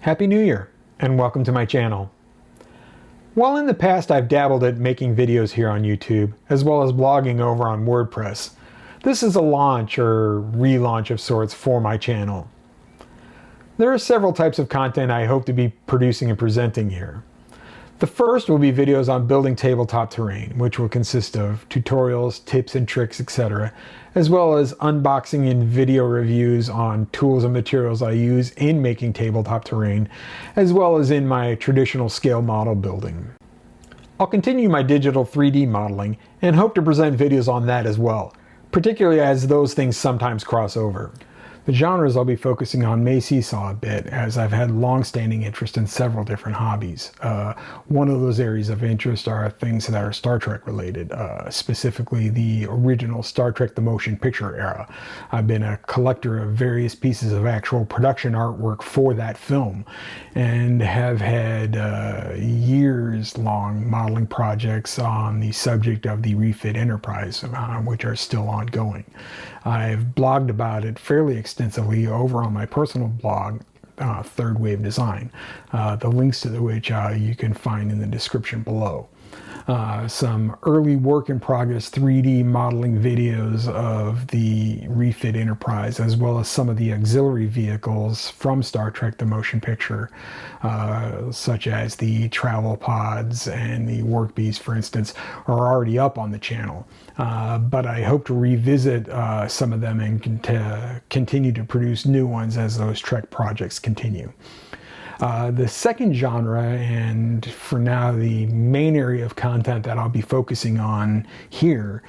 Happy New Year and welcome to my channel. While in the past I've dabbled at making videos here on YouTube, as well as blogging over on WordPress, this is a launch or relaunch of sorts for my channel. There are several types of content I hope to be producing and presenting here. The first will be videos on building tabletop terrain, which will consist of tutorials, tips and tricks, etc., as well as unboxing and video reviews on tools and materials I use in making tabletop terrain, as well as in my traditional scale model building. I'll continue my digital 3D modeling and hope to present videos on that as well, particularly as those things sometimes cross over. The genres I'll be focusing on may seesaw a bit, as I've had long-standing interest in several different hobbies. One of those areas of interest are things that are Star Trek related, specifically the original Star Trek the Motion Picture era. I've been a collector of various pieces of actual production artwork for that film, and have had years-long modeling projects on the subject of the refit Enterprise, which are still ongoing. I've blogged about it fairly extensively over on my personal blog, Third Wave Design, the links to which you can find in the description below. Some early work in progress 3D modeling videos of the refit Enterprise, as well as some of the auxiliary vehicles from Star Trek the Motion Picture, such as the travel pods and the work bees, for instance, are already up on the channel. But I hope to revisit some of them and continue to produce new ones as those Trek projects continue. The second genre, and for now the main area of content that I'll be focusing on here,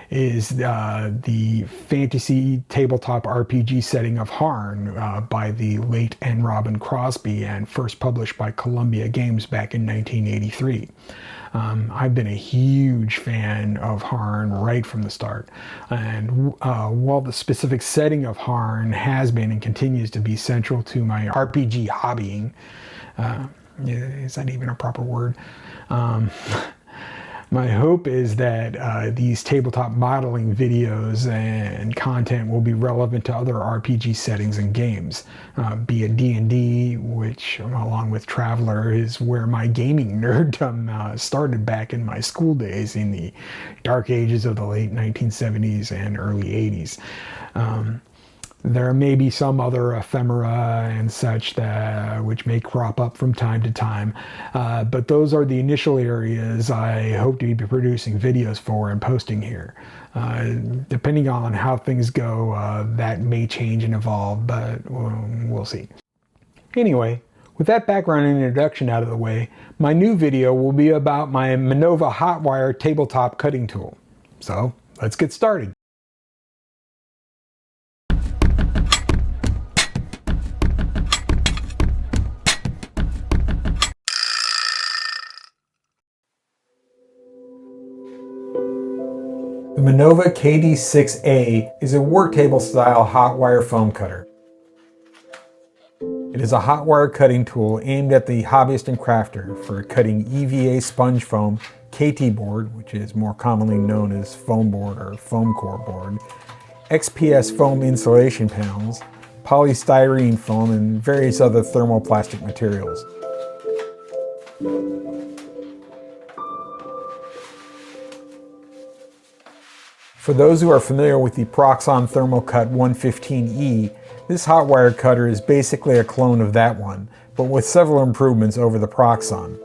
is the fantasy tabletop RPG setting of Harn by the late N. Robin Crosby, and first published by Columbia Games back in 1983. I've been a huge fan of Harn right from the start, and while the specific setting of Harn has been and continues to be central to my RPG hobbying, is that even a proper word? My hope is that these tabletop modeling videos and content will be relevant to other RPG settings and games, be it D&D, which, along with Traveller, is where my gaming nerddom started back in my school days in the dark ages of the late 1970s and early 80s. There may be some other ephemera and such which may crop up from time to time, but those are the initial areas I hope to be producing videos for and posting here. Depending on how things go, that may change and evolve, but we'll see. Anyway, with that background and introduction out of the way, my new video will be about my Minova Hotwire tabletop cutting tool. So let's get started. The Minova KD6A is a work table style hot wire foam cutter. It is a hot wire cutting tool aimed at the hobbyist and crafter for cutting EVA sponge foam, KT board, which is more commonly known as foam board or foam core board, XPS foam insulation panels, polystyrene foam, and various other thermoplastic materials. For those who are familiar with the Proxxon Thermocut 115E, this hot wire cutter is basically a clone of that one, but with several improvements over the Proxxon.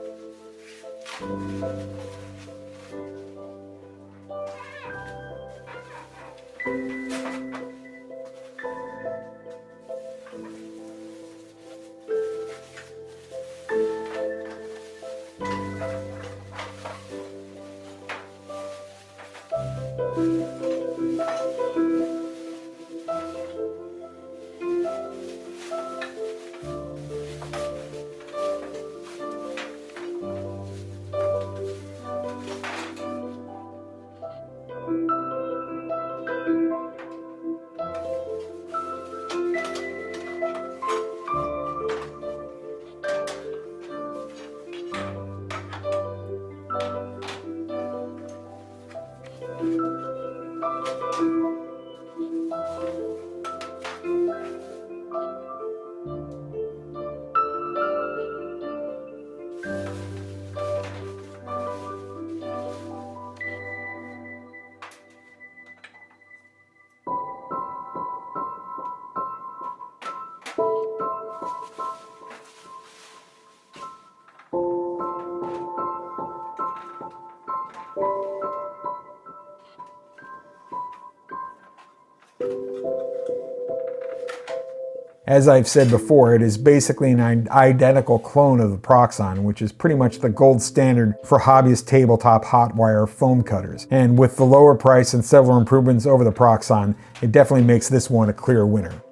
As I've said before, it is basically an identical clone of the Proxxon, which is pretty much the gold standard for hobbyist tabletop hot wire foam cutters. And with the lower price and several improvements over the Proxxon, it definitely makes this one a clear winner.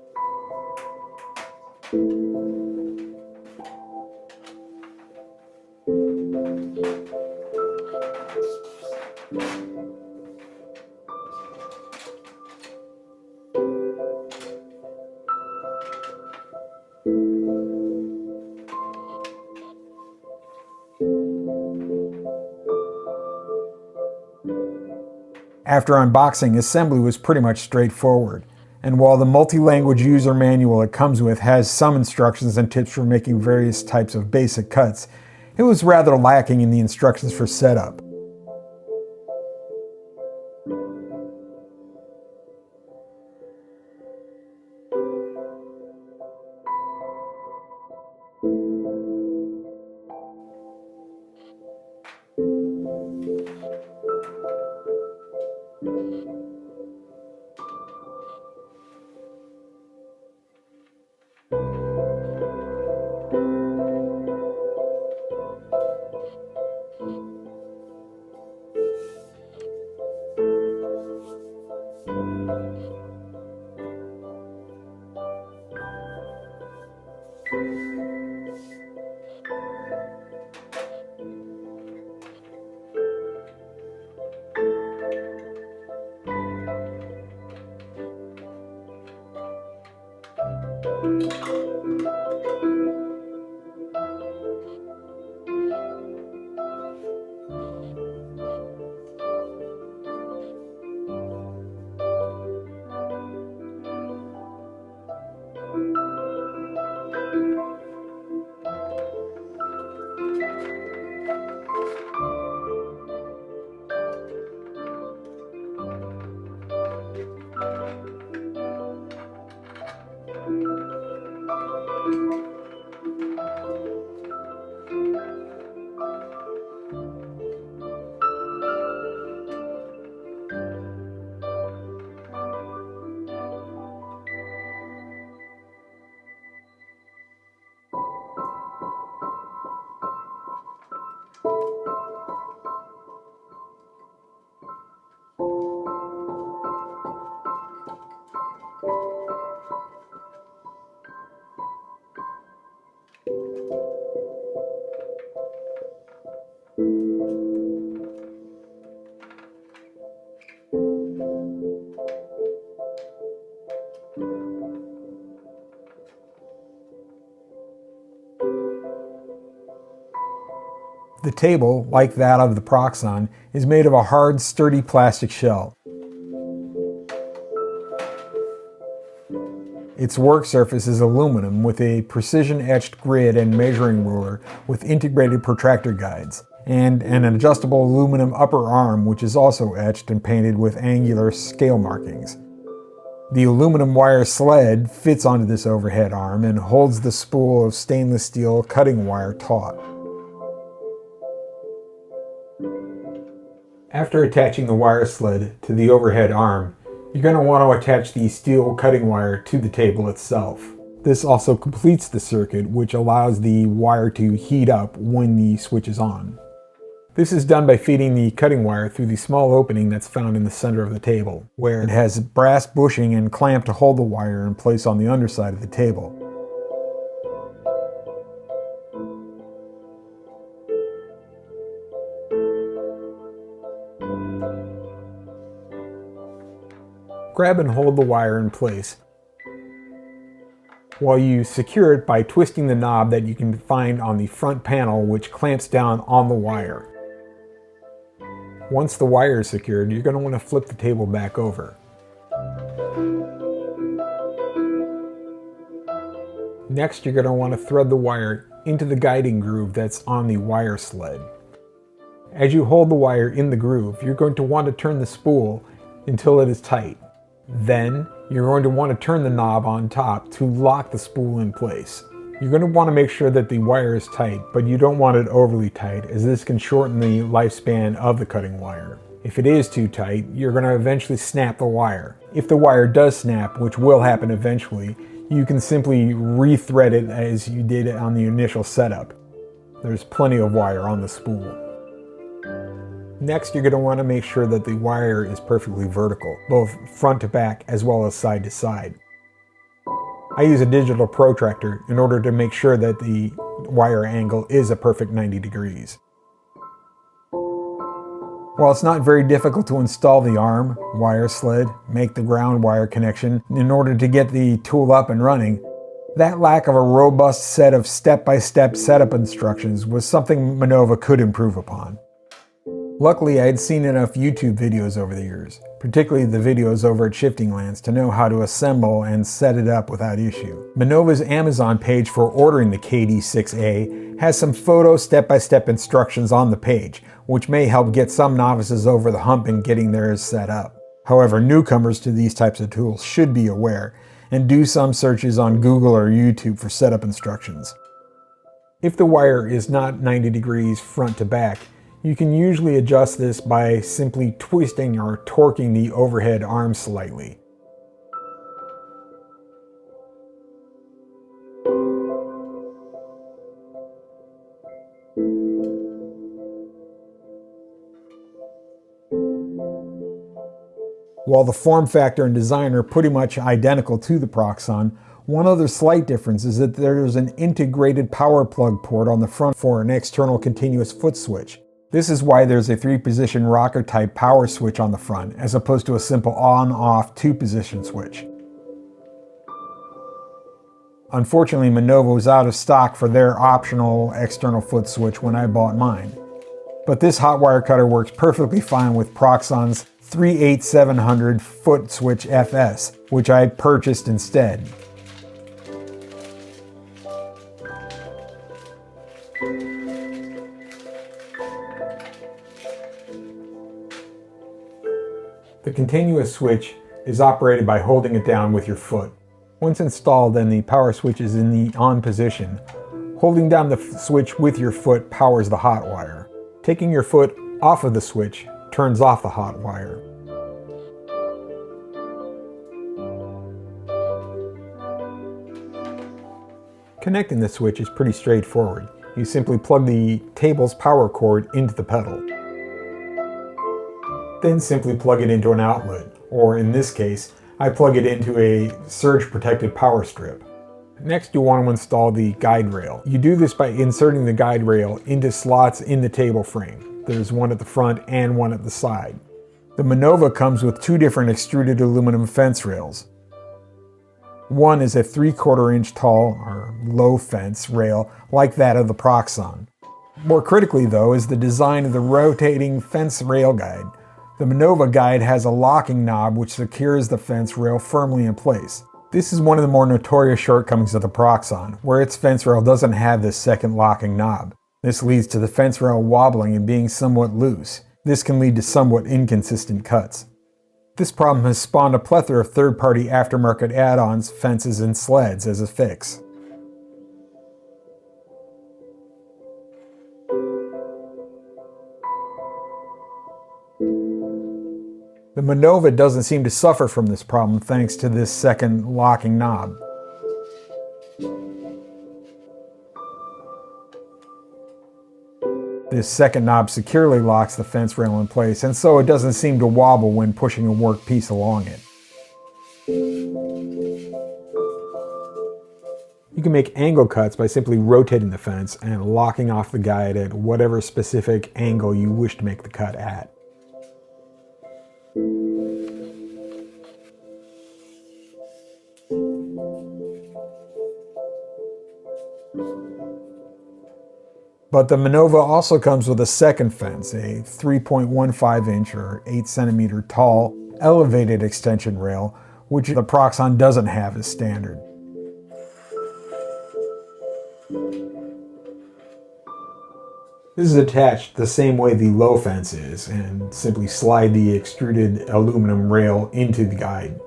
After unboxing, assembly was pretty much straightforward. And while the multi-language user manual it comes with has some instructions and tips for making various types of basic cuts, it was rather lacking in the instructions for setup. The table, like that of the Proxxon, is made of a hard, sturdy plastic shell. Its work surface is aluminum with a precision-etched grid and measuring ruler with integrated protractor guides, and an adjustable aluminum upper arm which is also etched and painted with angular scale markings. The aluminum wire sled fits onto this overhead arm and holds the spool of stainless steel cutting wire taut. After attaching the wire sled to the overhead arm, you're going to want to attach the steel cutting wire to the table itself. This also completes the circuit, which allows the wire to heat up when the switch is on. This is done by feeding the cutting wire through the small opening that's found in the center of the table, where it has brass bushing and clamp to hold the wire in place on the underside of the table. Grab and hold the wire in place while you secure it by twisting the knob that you can find on the front panel, which clamps down on the wire. Once the wire is secured, you're going to want to flip the table back over. Next, you're going to want to thread the wire into the guiding groove that's on the wire sled. As you hold the wire in the groove, you're going to want to turn the spool until it is tight. Then, you're going to want to turn the knob on top to lock the spool in place. You're going to want to make sure that the wire is tight, but you don't want it overly tight, as this can shorten the lifespan of the cutting wire. If it is too tight, you're going to eventually snap the wire. If the wire does snap, which will happen eventually, you can simply rethread it as you did it on the initial setup. There's plenty of wire on the spool. Next, you're going to want to make sure that the wire is perfectly vertical, both front to back as well as side to side. I use a digital protractor in order to make sure that the wire angle is a perfect 90 degrees. While it's not very difficult to install the arm, wire sled, make the ground wire connection in order to get the tool up and running, that lack of a robust set of step-by-step setup instructions was something Minova could improve upon. Luckily, I had seen enough YouTube videos over the years, particularly the videos over at Shifting Lands, to know how to assemble and set it up without issue. Minova's Amazon page for ordering the KD6A has some photo step-by-step instructions on the page, which may help get some novices over the hump in getting theirs set up. However, newcomers to these types of tools should be aware and do some searches on Google or YouTube for setup instructions. If the wire is not 90 degrees front to back, you can usually adjust this by simply twisting or torquing the overhead arm slightly. While the form factor and design are pretty much identical to the Proxxon, one other slight difference is that there's an integrated power plug port on the front for an external continuous foot switch. This is why there's a 3-position rocker type power switch on the front, as opposed to a simple on-off 2-position switch. Unfortunately, Minova was out of stock for their optional external foot switch when I bought mine. But this hot wire cutter works perfectly fine with Proxxon's 38700 foot switch FS, which I purchased instead. The continuous switch is operated by holding it down with your foot. Once installed and the power switch is in the on position, holding down the switch with your foot powers the hot wire. Taking your foot off of the switch turns off the hot wire. Connecting the switch is pretty straightforward. You simply plug the table's power cord into the pedal. Then simply plug it into an outlet, or in this case, I plug it into a surge-protected power strip. Next, you want to install the guide rail. You do this by inserting the guide rail into slots in the table frame. There's one at the front and one at the side. The Minova comes with 2 different extruded aluminum fence rails. One is a 3/4 inch tall, or low fence rail, like that of the Proxxon. More critically though is the design of the rotating fence rail guide. The Minova guide has a locking knob which secures the fence rail firmly in place. This is one of the more notorious shortcomings of the Proxxon, where its fence rail doesn't have this second locking knob. This leads to the fence rail wobbling and being somewhat loose. This can lead to somewhat inconsistent cuts. This problem has spawned a plethora of third-party aftermarket add-ons, fences, and sleds as a fix. The Minova doesn't seem to suffer from this problem thanks to this second locking knob. This second knob securely locks the fence rail in place, and so it doesn't seem to wobble when pushing a workpiece along it. You can make angle cuts by simply rotating the fence and locking off the guide at whatever specific angle you wish to make the cut at. But the Minova also comes with a second fence, a 3.15 inch or 8 centimeter tall elevated extension rail, which the Proxxon doesn't have as standard. This is attached the same way the low fence is, and simply slide the extruded aluminum rail into the guide.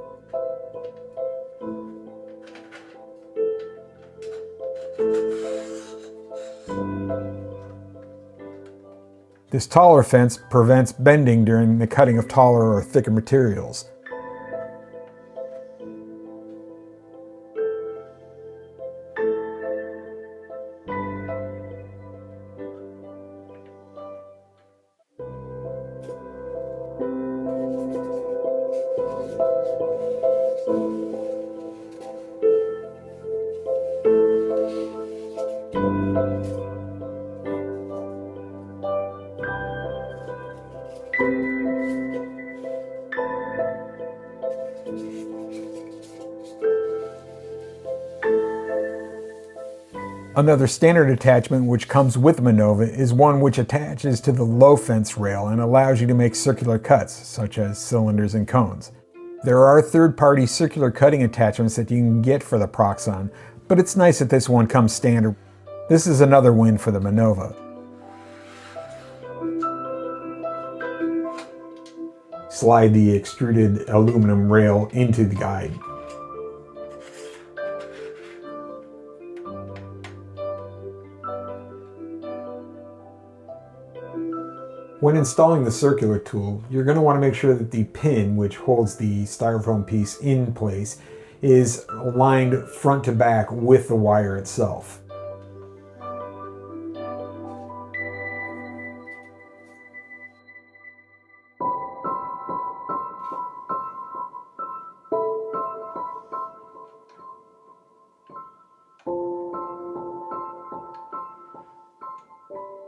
This taller fence prevents bending during the cutting of taller or thicker materials. Another standard attachment which comes with Minova is one which attaches to the low fence rail and allows you to make circular cuts, such as cylinders and cones. There are third-party circular cutting attachments that you can get for the Proxxon, but it's nice that this one comes standard. This is another win for the Minova. Slide the extruded aluminum rail into the guide. When installing the circular tool, you're going to want to make sure that the pin, which holds the styrofoam piece in place, is aligned front to back with the wire itself.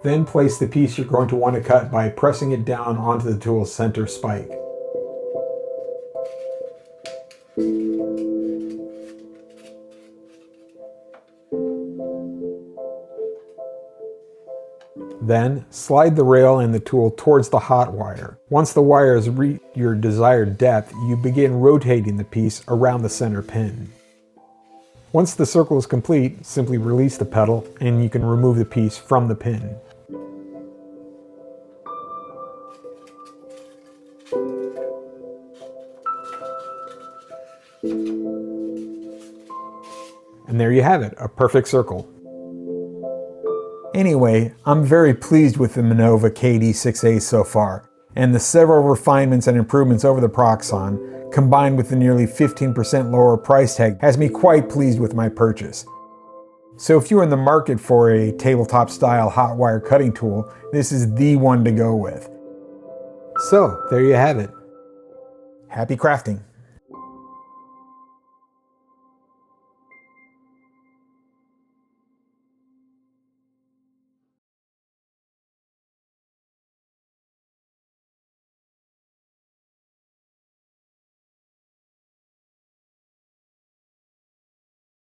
Then place the piece you're going to want to cut by pressing it down onto the tool's center spike. Then, slide the rail and the tool towards the hot wire. Once the wire has reached your desired depth, you begin rotating the piece around the center pin. Once the circle is complete, simply release the pedal and you can remove the piece from the pin. And there you have it, a perfect circle. Anyway, I'm very pleased with the Minova KD6A so far, and the several refinements and improvements over the Proxxon, combined with the nearly 15% lower price tag, has me quite pleased with my purchase. So if you're in the market for a tabletop style hot wire cutting tool, this is the one to go with. So there you have it. Happy crafting!